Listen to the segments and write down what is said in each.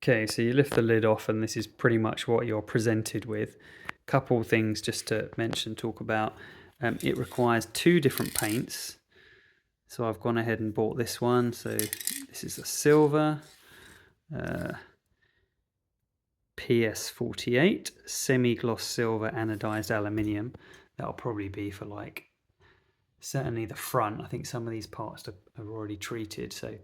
Okay, so you lift the lid off and this is pretty much what you're presented with. Couple things just to talk about. It requires 2 different paints. So I've gone ahead and bought this one. So this is a silver PS48 semi-gloss silver anodized aluminium. That'll probably be for like, certainly the front. I think some of these parts are already treated, so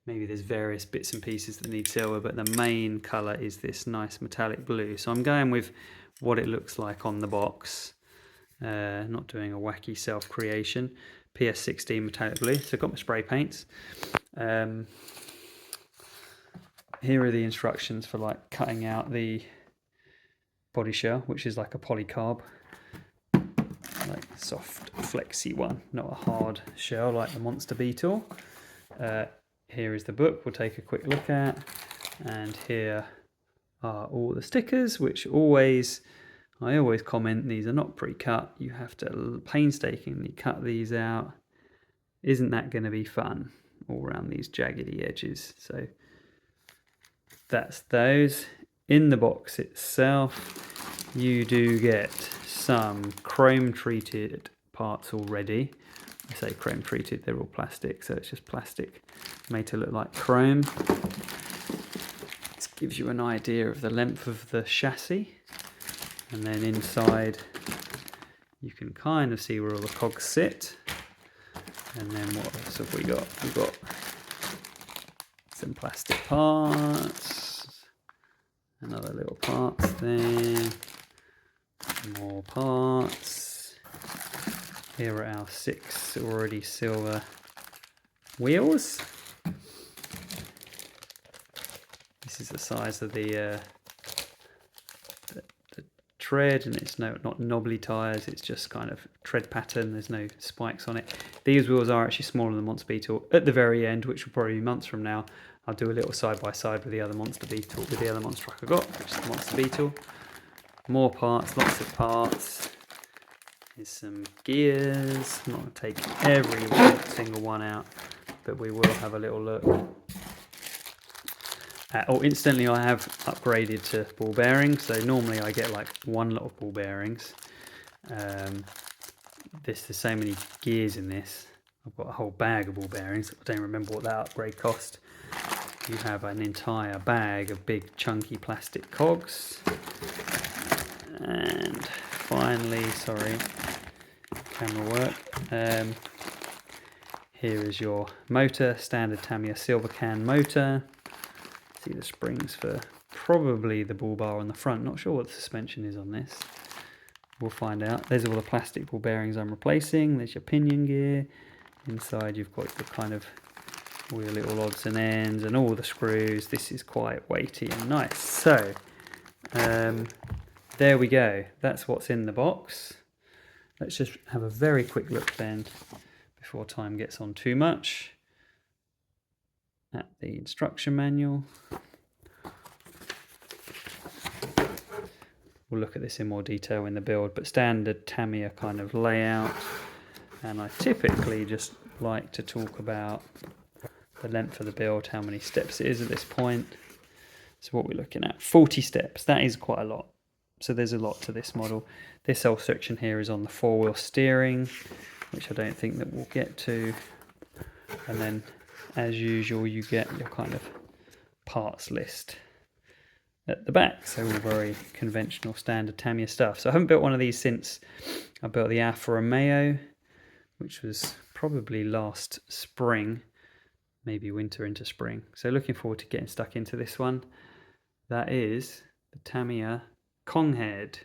maybe there's various bits and pieces that need silver, but the main colour is this nice metallic blue. So I'm going with what it looks like on the box. Not doing a wacky self-creation. PS16 metallic blue. So I've got my spray paints. Here are the instructions for like cutting out the body shell, which is like a polycarb, like soft flexy one, not a hard shell like the Monster Beetle. Here is the book we'll take a quick look at, and here are all the stickers, which I always comment, these are not pre-cut. You have to painstakingly cut these out. Isn't that going to be fun? All around these jaggedy edges. So that's those. In the box itself, you do get some chrome treated parts already. I say chrome treated, they're all plastic, so it's just plastic made to look like chrome. This gives you an idea of the length of the chassis. And then inside you can kind of see where all the cogs sit. And then what else have we got? We've got some plastic parts, another little parts there, more parts. Here are our 6 already silver wheels. This is the size of the tread, and it's not knobbly tyres, it's just kind of tread pattern, there's no spikes on it. These wheels are actually smaller than the Monster Beetle. At the very end, which will probably be months from now, I'll do a little side by side with the other Monster Beetle, with the other monster truck I got, which is the Monster Beetle. More parts, lots of parts. Here's some gears. I'm not going to take every single one out, but we will have a little look. Instantly I have upgraded to ball bearings, so normally I get like one lot of ball bearings. There's so many gears in this. I've got a whole bag of ball bearings. I don't remember what that upgrade cost. You have an entire bag of big chunky plastic cogs. And finally, sorry, camera work. Here is your motor, standard Tamiya silver can motor. See the springs for probably the bull bar on the front. Not sure what the suspension is on this. We'll find out. There's all the plastic ball bearings I'm replacing. There's your pinion gear. Inside you've got your kind of all your little odds and ends and all the screws. This is quite weighty and nice. So there we go. That's what's in the box. Let's just have a very quick look then, before time gets on too much, at the instruction manual. We'll look at this in more detail in the build, but standard Tamiya kind of layout. And I typically just like to talk about the length of the build, how many steps it is at this point. So what we're looking at, 40 steps, that is quite a lot. So there's a lot to this model. This whole section here is on the 4-wheel steering, which I don't think that we'll get to. And then, as usual, you get your kind of parts list at the back. So all very conventional, standard Tamiya stuff. So I haven't built one of these since I built the Alfa Romeo, which was probably last spring, maybe winter into spring. So looking forward to getting stuck into this one. That is the Tamiya Konghead.